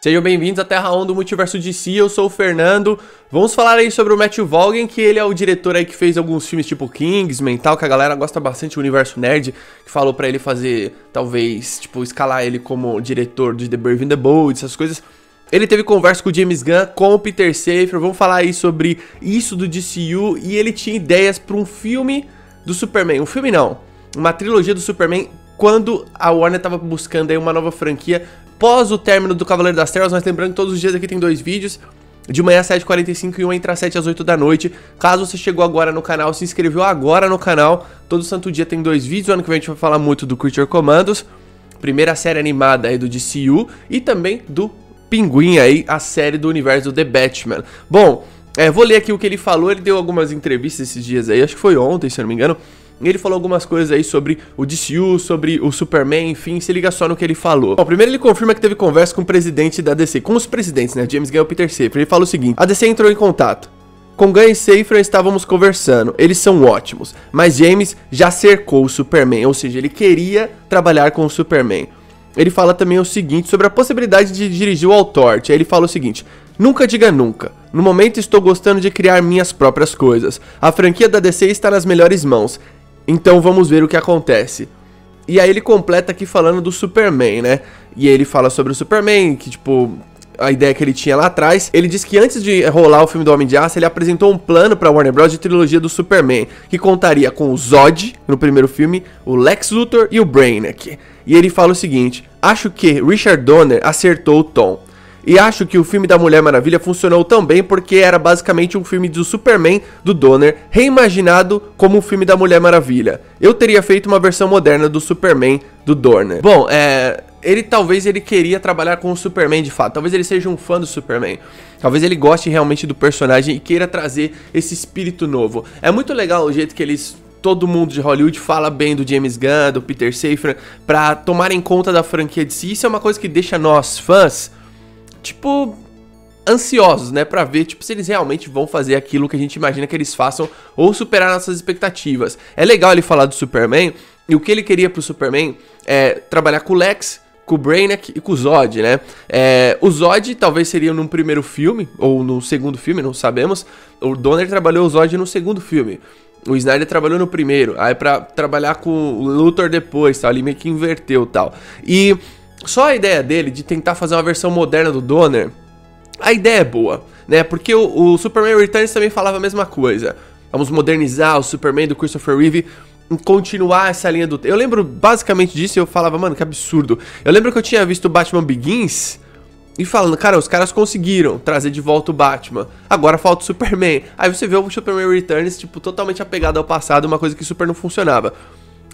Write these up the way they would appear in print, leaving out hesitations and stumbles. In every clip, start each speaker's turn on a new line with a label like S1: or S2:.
S1: Sejam bem-vindos à Terra 1 do Multiverso DC, eu sou o Fernando. Vamos falar aí sobre o Matthew Vaughn, que ele é o diretor aí que fez alguns filmes tipo Kingsman e tal, que a galera gosta bastante do universo nerd, que falou pra ele fazer, talvez, tipo, escalar ele como diretor de The Brave and the Bold, essas coisas. Ele teve conversa com o James Gunn, com o Peter Safran, vamos falar aí sobre isso do DCU, e ele tinha ideias pra um filme do Superman, um filme não, uma trilogia do Superman, quando a Warner tava buscando aí uma nova franquia, pós o término do Cavaleiro das Trevas. Mas lembrando que todos os dias aqui tem dois vídeos, de manhã às 7h45 e um entre as 7 às 8 da noite. Caso você chegou agora no canal, se inscreveu agora no canal, todo santo dia tem dois vídeos. Ano que vem a gente vai falar muito do Creature Commandos, primeira série animada aí do DCU, e também do Pinguim aí, a série do universo do The Batman. Bom, vou ler aqui o que ele falou. Ele deu algumas entrevistas esses dias aí, acho que foi ontem, se eu não me engano. Ele falou algumas coisas aí sobre o DCU, sobre o Superman, enfim, se liga só no que ele falou. Bom, primeiro ele confirma que teve conversa com o presidente da DC, com os presidentes, né, James Gunn e Peter Safran. Ele fala o seguinte: a DC entrou em contato. Com Gunn e Safran estávamos conversando, eles são ótimos, mas James já cercou o Superman, ou seja, ele queria trabalhar com o Superman. Ele fala também o seguinte sobre a possibilidade de dirigir o Altort. Aí ele fala o seguinte: nunca diga nunca. No momento estou gostando de criar minhas próprias coisas. A franquia da DC está nas melhores mãos. Então vamos ver o que acontece. E aí ele completa aqui falando do Superman, né? E ele fala sobre o Superman, que tipo, a ideia que ele tinha lá atrás. Ele diz que antes de rolar o filme do Homem de Aço, ele apresentou um plano pra Warner Bros. De trilogia do Superman, que contaria com o Zod, no primeiro filme, o Lex Luthor e o Brainiac. E ele fala o seguinte: acho que Richard Donner acertou o tom. E acho que o filme da Mulher Maravilha funcionou tão bem porque era basicamente um filme do Superman do Donner reimaginado como um filme da Mulher Maravilha. Eu teria feito uma versão moderna do Superman do Donner. Bom, talvez ele queria trabalhar com o Superman de fato. Talvez ele seja um fã do Superman. Talvez ele goste realmente do personagem e queira trazer esse espírito novo. É muito legal o jeito que todo mundo de Hollywood fala bem do James Gunn, do Peter Safran, pra tomarem conta da franquia de si. Isso é uma coisa que deixa nós, fãs, tipo, ansiosos, né, pra ver, tipo, se eles realmente vão fazer aquilo que a gente imagina que eles façam ou superar nossas expectativas. É legal ele falar do Superman, e o que ele queria pro Superman é trabalhar com o Lex, com o Brainiac e com o Zod, né. O Zod talvez seria num primeiro filme, ou no segundo filme, não sabemos. O Donner trabalhou o Zod no segundo filme. O Snyder trabalhou no primeiro, aí pra trabalhar com o Luthor depois, tá, ele meio que inverteu e tal. E só a ideia dele de tentar fazer uma versão moderna do Donner, a ideia é boa, né? Porque o Superman Returns também falava a mesma coisa. Vamos modernizar o Superman do Christopher Reeve, continuar essa linha do... Eu lembro basicamente disso e eu falava, mano, que absurdo. Eu lembro que eu tinha visto o Batman Begins e falando, cara, os caras conseguiram trazer de volta o Batman. Agora falta o Superman. Aí você vê o Superman Returns, tipo, totalmente apegado ao passado, uma coisa que super não funcionava.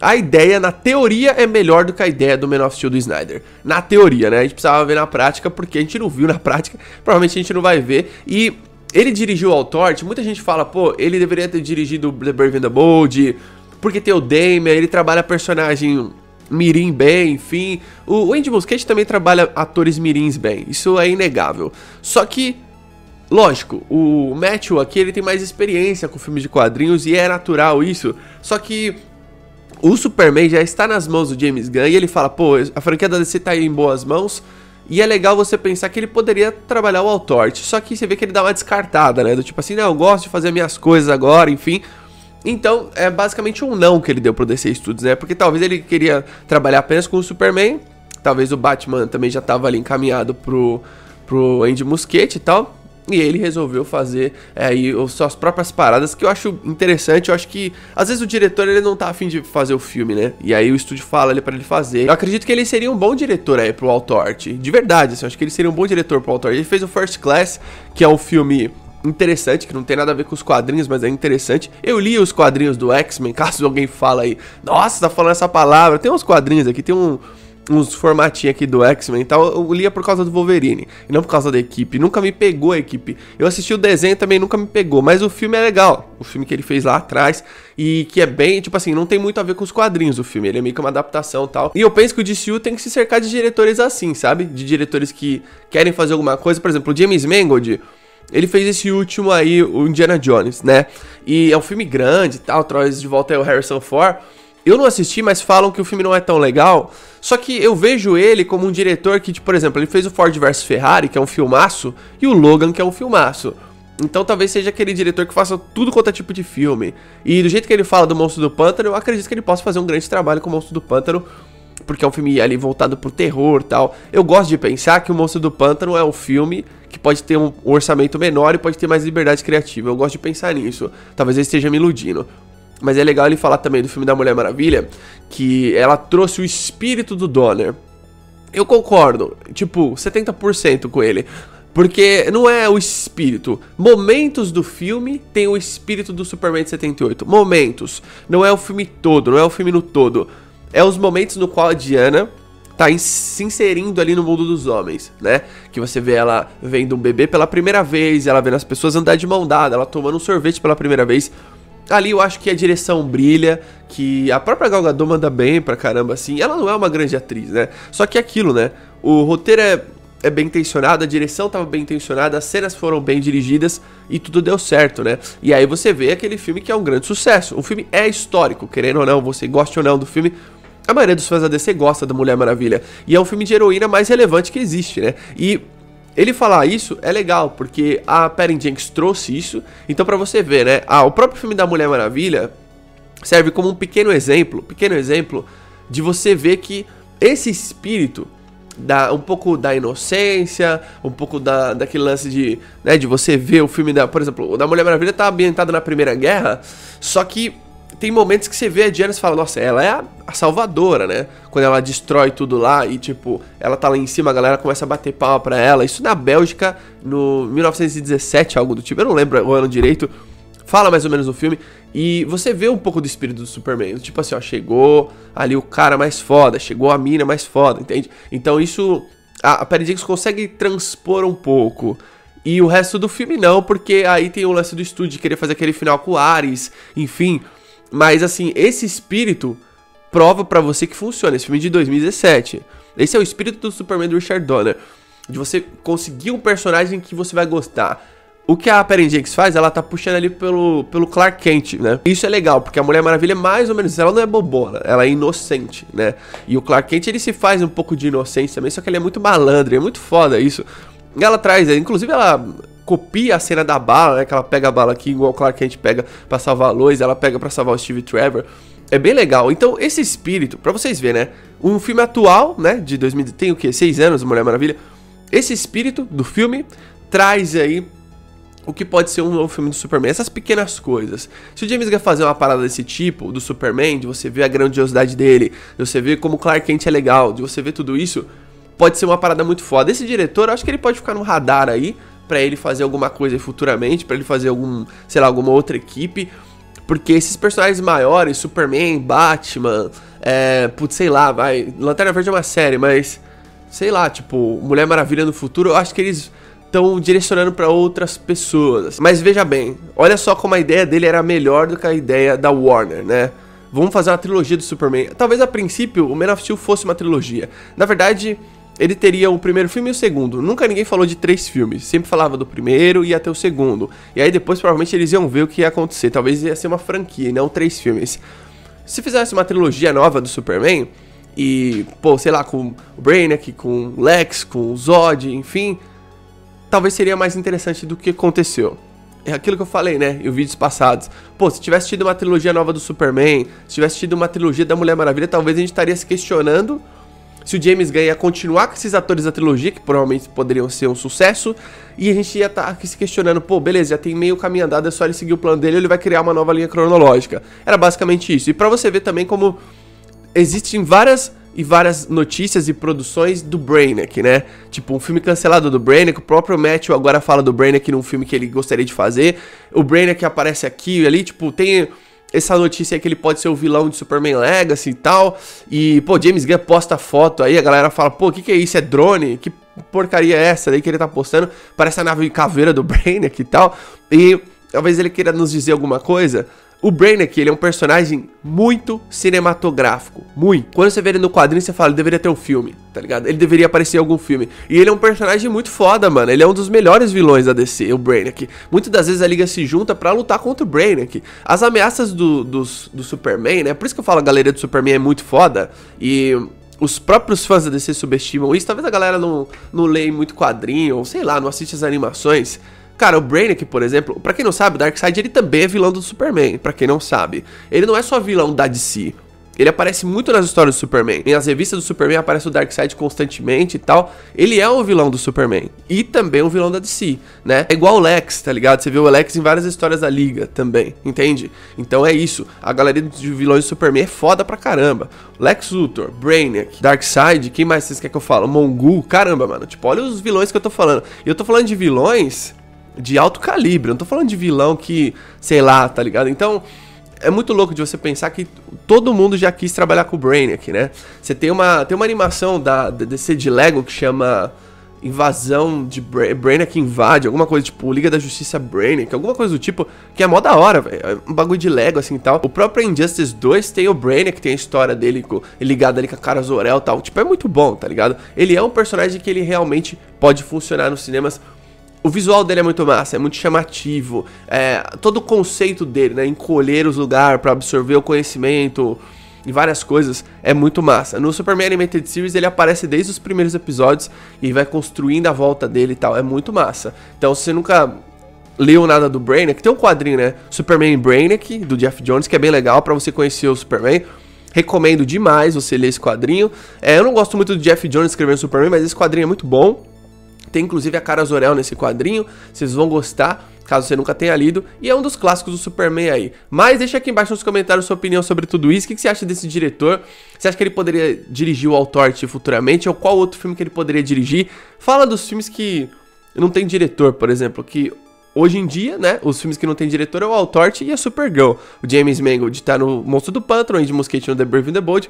S1: A ideia, na teoria, é melhor do que a ideia do Man of Steel do Snyder. Na teoria, né? A gente precisava ver na prática, porque a gente não viu na prática. Provavelmente a gente não vai ver. E ele dirigiu o Altort. Muita gente fala, pô, ele deveria ter dirigido The Brave and the Bold, porque tem o Damian, ele trabalha personagem mirim bem, enfim. O Andy Muschietti também trabalha atores mirins bem. Isso é inegável. Só que, lógico, o Matthew aqui, ele tem mais experiência com filmes de quadrinhos e é natural isso. Só que o Superman já está nas mãos do James Gunn e ele fala, pô, a franquia da DC tá aí em boas mãos e é legal você pensar que ele poderia trabalhar o Altort. Só que você vê que ele dá uma descartada, né? Do tipo assim, não, eu gosto de fazer minhas coisas agora, enfim. Então, é basicamente um não que ele deu pro DC Studios, né? Porque talvez ele queria trabalhar apenas com o Superman, talvez o Batman também já tava ali encaminhado pro Andy Muschietti e tal. E ele resolveu fazer aí suas próprias paradas, que eu acho interessante. Eu acho que, às vezes, o diretor ele não tá afim de fazer o filme, né? E aí o estúdio fala ali pra ele fazer. Eu acredito que ele seria um bom diretor aí pro Altort. De verdade, assim, eu acho que ele seria um bom diretor pro Altort. Ele fez o First Class, que é um filme interessante, que não tem nada a ver com os quadrinhos, mas é interessante. Eu li os quadrinhos do X-Men, caso alguém fala aí, nossa, tá falando essa palavra. Tem uns quadrinhos aqui, tem uns formatinhos aqui do X-Men e tal. Eu lia por causa do Wolverine e não por causa da equipe. Nunca me pegou a equipe. Eu assisti o desenho também, nunca me pegou. Mas o filme é legal. O filme que ele fez lá atrás e que é bem, tipo assim, não tem muito a ver com os quadrinhos do filme. Ele é meio que uma adaptação e tal. E eu penso que o DCU tem que se cercar de diretores assim, sabe? De diretores que querem fazer alguma coisa. Por exemplo, o James Mangold, ele fez esse último aí, o Indiana Jones, né? E é um filme grande e tal, traz de volta aí o Harrison Ford. Eu não assisti, mas falam que o filme não é tão legal. Só que eu vejo ele como um diretor que, tipo, por exemplo, ele fez o Ford vs Ferrari, que é um filmaço, e o Logan, que é um filmaço. Então talvez seja aquele diretor que faça tudo quanto é tipo de filme. E do jeito que ele fala do Monstro do Pântano, eu acredito que ele possa fazer um grande trabalho com o Monstro do Pântano, porque é um filme ali voltado pro terror e tal. Eu gosto de pensar que o Monstro do Pântano é um filme que pode ter um orçamento menor e pode ter mais liberdade criativa. Eu gosto de pensar nisso. Talvez ele esteja me iludindo. Mas é legal ele falar também do filme da Mulher Maravilha, que ela trouxe o espírito do Donner. Eu concordo, tipo, 70% com ele. Porque não é o espírito. Momentos do filme tem o espírito do Superman de 78. Momentos. Não é o filme todo, não é o filme no todo. É os momentos no qual a Diana tá se inserindo ali no mundo dos homens, né? Que você vê ela vendo um bebê pela primeira vez, ela vendo as pessoas andar de mão dada, ela tomando um sorvete pela primeira vez. Ali eu acho que a direção brilha, que a própria Gal Gadot manda bem pra caramba, assim. Ela não é uma grande atriz, né? Só que é aquilo, né? O roteiro é bem intencionado, a direção tava bem intencionada, as cenas foram bem dirigidas e tudo deu certo, né? E aí você vê aquele filme que é um grande sucesso. O filme é histórico, querendo ou não, você goste ou não do filme, a maioria dos fãs da DC gosta da Mulher Maravilha. E é um filme de heroína mais relevante que existe, né? E ele falar isso é legal, porque a Patty Jenkins trouxe isso. Então pra você ver, né? O próprio filme da Mulher Maravilha serve como um pequeno exemplo de você ver que esse espírito um pouco da inocência, um pouco daquele lance de, né, de você ver o filme por exemplo, o da Mulher Maravilha tá ambientado na Primeira Guerra, só que tem momentos que você vê a Diana e fala, nossa, ela é a salvadora, né? Quando ela destrói tudo lá e, tipo, ela tá lá em cima, a galera começa a bater palma pra ela. Isso na Bélgica, no 1917, algo do tipo, eu não lembro o ano direito. Fala mais ou menos no filme. E você vê um pouco do espírito do Superman. Tipo assim, ó, chegou ali o cara mais foda, chegou a mina mais foda, entende? Então isso, a Patty Jenkins consegue transpor um pouco. E o resto do filme não, porque aí tem o lance do estúdio de querer fazer aquele final com o Ares, enfim. Mas assim, esse espírito prova pra você que funciona. Esse filme de 2017. Esse é o espírito do Superman do Richard Donner. De você conseguir um personagem que você vai gostar. O que a Patty Jenkins faz, ela tá puxando ali pelo Clark Kent, né? Isso é legal, porque a Mulher Maravilha é mais ou menos isso. Ela não é bobona, ela é inocente, né? E o Clark Kent, ele se faz um pouco de inocência também, só que ele é muito malandro, é muito foda isso. E ela traz, inclusive ela copia a cena da bala, né? Que ela pega a bala aqui, igual o Clark Kent pega pra salvar a Lois, ela pega pra salvar o Steve Trevor. É bem legal. Então, esse espírito, pra vocês verem, né? Um filme atual, né? De 2000, tem o quê? 6 anos, Mulher Maravilha. Esse espírito do filme traz aí o que pode ser um novo filme do Superman, essas pequenas coisas. Se o James Gunn fazer uma parada desse tipo, do Superman, de você ver a grandiosidade dele, de você ver como o Clark Kent é legal, de você ver tudo isso, pode ser uma parada muito foda. Esse diretor, eu acho que ele pode ficar no radar aí, pra ele fazer alguma coisa futuramente, pra ele fazer sei lá, alguma outra equipe, porque esses personagens maiores, Superman, Batman, putz, sei lá, Lanterna Verde é uma série, mas, sei lá, tipo, Mulher Maravilha no futuro, eu acho que eles estão direcionando para outras pessoas. Mas veja bem, olha só como a ideia dele era melhor do que a ideia da Warner, né? Vamos fazer uma trilogia do Superman. Talvez a princípio o Man of Steel fosse uma trilogia. Na verdade, ele teria o primeiro filme e o segundo. Nunca ninguém falou de 3 filmes. Sempre falava do primeiro e ia ter o segundo. E aí depois provavelmente eles iam ver o que ia acontecer. Talvez ia ser uma franquia e não 3 filmes. Se fizesse uma trilogia nova do Superman e, pô, sei lá, com o Brainiac, com o Lex, com o Zod, enfim, talvez seria mais interessante do que aconteceu. É aquilo que eu falei, né, em vídeos passados. Pô, se tivesse tido uma trilogia nova do Superman, se tivesse tido uma trilogia da Mulher Maravilha, talvez a gente estaria se questionando se o James Gunn ia continuar com esses atores da trilogia, que provavelmente poderiam ser um sucesso, e a gente ia estar aqui se questionando, pô, beleza, já tem meio caminho andado, é só ele seguir o plano dele, ele vai criar uma nova linha cronológica. Era basicamente isso. E pra você ver também como existem várias notícias e produções do Brainiac, né? Tipo, um filme cancelado do Brainiac, o próprio Matthew agora fala do Brainiac num filme que ele gostaria de fazer, o Brainiac aparece aqui e ali, tipo, tem essa notícia aí que ele pode ser o vilão de Superman Legacy e tal, e, pô, James Gunn posta foto aí, a galera fala, pô, o que é isso? É drone? Que porcaria é essa daí que ele tá postando? Parece a nave caveira do Brainiac e tal, e talvez ele queira nos dizer alguma coisa, O Brainiac, ele é um personagem muito cinematográfico, muito. Quando você vê ele no quadrinho, você fala, ele deveria ter um filme, tá ligado? Ele deveria aparecer em algum filme. E ele é um personagem muito foda, mano. Ele é um dos melhores vilões da DC, o Brainiac. Muitas das vezes a Liga se junta pra lutar contra o Brainiac. As ameaças do Superman, né? Por isso que eu falo, a galeria do Superman é muito foda. E os próprios fãs da DC subestimam isso. Talvez a galera não leia muito quadrinho, ou sei lá, não assiste as animações. Cara, o Brainiac, por exemplo, pra quem não sabe, o Darkseid ele também é vilão do Superman, pra quem não sabe. Ele não é só vilão da DC, ele aparece muito nas histórias do Superman. Nas revistas do Superman aparece o Darkseid constantemente e tal. Ele é um vilão do Superman e também um vilão da DC, né? É igual o Lex, tá ligado? Você vê o Lex em várias histórias da Liga também, entende? Então é isso, a galeria de vilões do Superman é foda pra caramba. Lex Luthor, Brainiac, Darkseid, quem mais vocês querem que eu fale? Mongul, caramba, mano. Tipo, olha os vilões que eu tô falando. E eu tô falando de vilões de alto calibre, eu não tô falando de vilão que, sei lá, tá ligado? Então, é muito louco de você pensar que todo mundo já quis trabalhar com o Brainiac, né? Você tem uma animação da DC de Lego que chama Invasão de Brainiac Invade, alguma coisa tipo Liga da Justiça Brainiac, alguma coisa do tipo, que é mó da hora, velho. É um bagulho de Lego assim e tal. O próprio Injustice 2 tem o Brainiac, tem a história dele ligada ali com a Kara Zor-El e tal. Tipo, é muito bom, tá ligado? Ele é um personagem que ele realmente pode funcionar nos cinemas. O visual dele é muito massa, é muito chamativo, todo o conceito dele, né, encolher os lugares para absorver o conhecimento e várias coisas, é muito massa. No Superman Animated Series ele aparece desde os primeiros episódios e vai construindo a volta dele e tal, é muito massa. Então se você nunca leu nada do Brainiac, tem um quadrinho, né, Superman Brainiac, do Geoff Johns, que é bem legal para você conhecer o Superman. Recomendo demais você ler esse quadrinho. Eu não gosto muito do Geoff Johns escrevendo Superman, mas esse quadrinho é muito bom. Tem inclusive a Kara Zor-El nesse quadrinho, vocês vão gostar, caso você nunca tenha lido, e é um dos clássicos do Superman aí. Mas deixa aqui embaixo nos comentários sua opinião sobre tudo isso, o que você acha desse diretor? Você acha que ele poderia dirigir o Authority futuramente, ou qual outro filme que ele poderia dirigir? Fala dos filmes que não tem diretor, por exemplo, que hoje em dia, né, os filmes que não tem diretor é o Authority e a Supergirl. O James Mangold tá no Monstro do Pântano, o Andy Muschietti no The Brave and the Bold,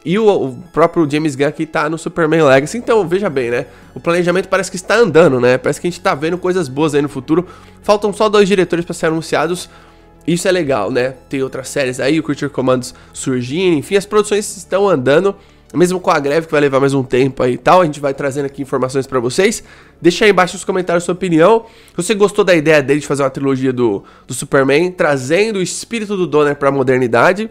S1: e o próprio James Gunn que tá no Superman Legacy. Então, veja bem, né? O planejamento parece que está andando, né? Parece que a gente tá vendo coisas boas aí no futuro. Faltam só 2 diretores para serem anunciados. Isso é legal, né? Tem outras séries aí, o Creature Commandos surgindo. Enfim, as produções estão andando. Mesmo com a greve que vai levar mais um tempo aí e tal. A gente vai trazendo aqui informações para vocês. Deixa aí embaixo nos comentários sua opinião. Se você gostou da ideia dele de fazer uma trilogia do Superman, trazendo o espírito do Donner pra modernidade.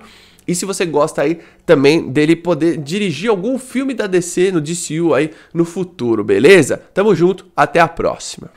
S1: E se você gosta aí também dele poder dirigir algum filme da DC no DCU aí no futuro, beleza? Tamo junto, até a próxima.